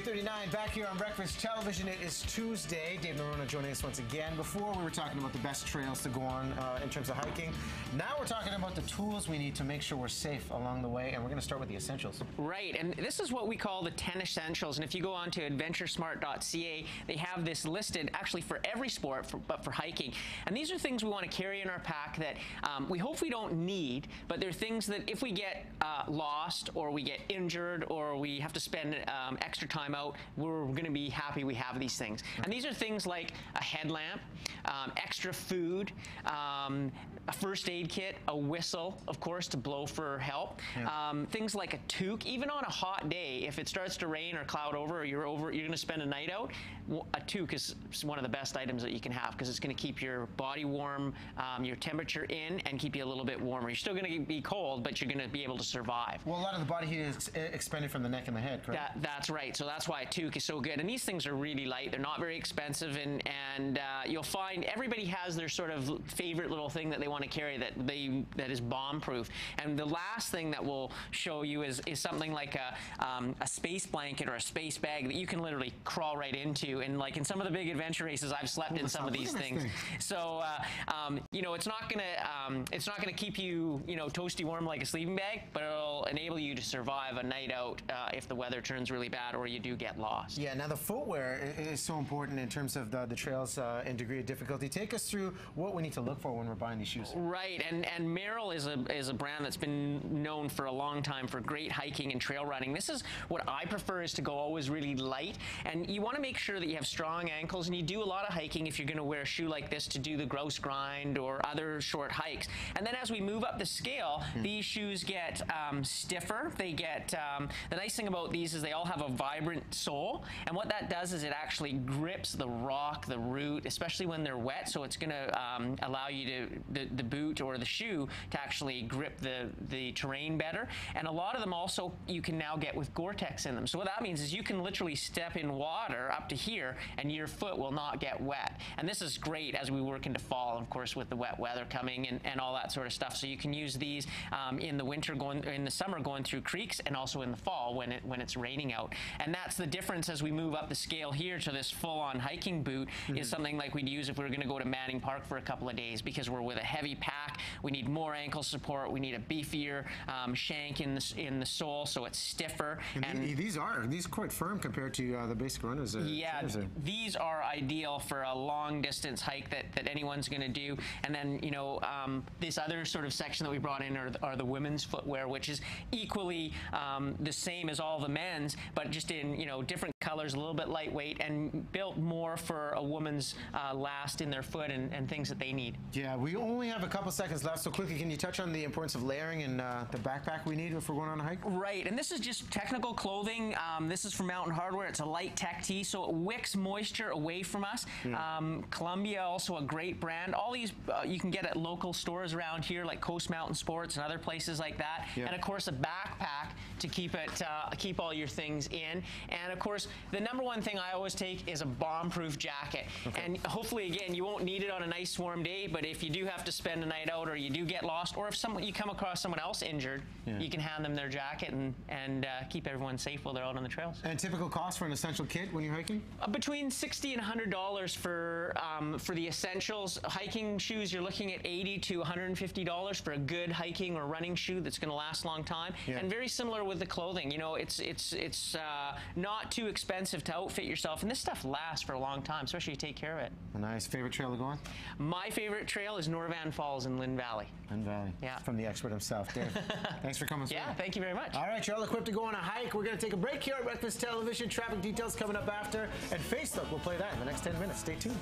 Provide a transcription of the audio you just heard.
8:39 back here on Breakfast Television. It is Tuesday. Dave Norona joining us once again. Before we were talking about the best trails to go on in terms of hiking. Now we're talking about the tools we need to make sure we're safe along the way, and we're going to start with the essentials. Right, and this is what we call the 10 essentials. And if you go on to adventuresmart.ca, they have this listed actually for every sport, but for hiking. And these are things we want to carry in our pack that we hope we don't need, but they're things that if we get lost or we get injured or we have to spend extra time out, we're going to be happy we have these things. And these are things like a headlamp, extra food, a first aid kit, a whistle, of course, to blow for help. Things like a toque. Even on a hot day, if it starts to rain or cloud over, or you're going to spend a night out, a toque is one of the best items that you can have because it's going to keep your body warm, your temperature in, and keep you a little bit warmer. You're still going to be cold, but you're going to be able to survive. Well, a lot of the body heat is expended from the neck and the head, correct? That's right. So that's why a toque is so good. And these things are really light. They're not very expensive, and you'll find everybody has their sort of favorite little thing that they want to carry that is bomb-proof. And the last thing that we'll show you is something like a space blanket or a space bag that you can literally crawl right into. And like in some of the big adventure races, I've slept in some of these things. So you know, it's not gonna keep you toasty warm like a sleeping bag, but it'll enable you to survive a night out if the weather turns really bad or you do get lost. Yeah. Now the footwear is so important in terms of the trails and degree of difficulty. Take us through what we need to look for when we're buying these shoes. Right, and Merrell is a brand that's been known for a long time for great hiking and trail running. This is what I prefer, is to go always really light, and you want to make sure that you have strong ankles, and you do a lot of hiking if you're going to wear a shoe like this to do the grouse grind or other short hikes. And then as we move up the scale, these shoes get stiffer. They get the nice thing about these is they all have a vibrant sole, and what that does is it actually grips the rock, the root, especially when they're wet, so it's going to allow you to the boot or the shoe to actually grip the terrain better. And a lot of them also you can now get with Gore-Tex in them. So what that means is you can literally step in water up to here and your foot will not get wet. And this is great as we work into fall, of course, with the wet weather coming and all that sort of stuff. So you can use these in the winter, in the summer going through creeks, and also in the fall when it's raining out. And that's the difference as we move up the scale here to this full-on hiking boot is something like we'd use if we were going to go to Manning Park for a couple of days, because we're with a heavy pack. We need more ankle support. We need a beefier shank in the sole, so it's stiffer. And these are quite firm compared to the basic runners. Yeah, these are ideal for a long distance hike that anyone's going to do. And then this other sort of section that we brought in are the women's footwear, which is equally the same as all the men's, but just in different colors, a little bit lightweight, and built more for a woman's last in their foot and things that they need. Yeah, we only have a couple seconds left, so quickly, can you touch on the importance of layering and the backpack we need if we're going on a hike? Right, and this is just technical clothing. This is from Mountain Hardwear. It's a light tech tee, so it wicks moisture away from us. Columbia, also a great brand. All these you can get at local stores around here, like Coast Mountain Sports and other places like that. And of course, a backpack to keep all your things in. And of course, the number one thing I always take is a bomb-proof jacket. And hopefully, again, you won't need it on a nice warm day, but if you do have to spend a night out or you do get lost, or if you come across someone else injured, you can hand them their jacket and keep everyone safe while they're out on the trails. And typical cost for an essential kit when you're hiking? Between $60 and $100 for the essentials. Hiking shoes, you're looking at $80 to $150 for a good hiking or running shoe that's going to last a long time. And very similar with the clothing. It's not too expensive to outfit yourself, and this stuff lasts for a long time, especially if you take care of it. A nice favorite trail to go on? My favorite trail is Norvan Falls in Lynn Valley. Lynn Valley. Yeah. From the expert himself, Dave. Thanks for coming. Yeah, thank you very much. All right, you're all equipped to go on a hike. We're going to take a break here at Breakfast Television. Traffic details coming up after, and Facebook will play that in the next 10 minutes. Stay tuned.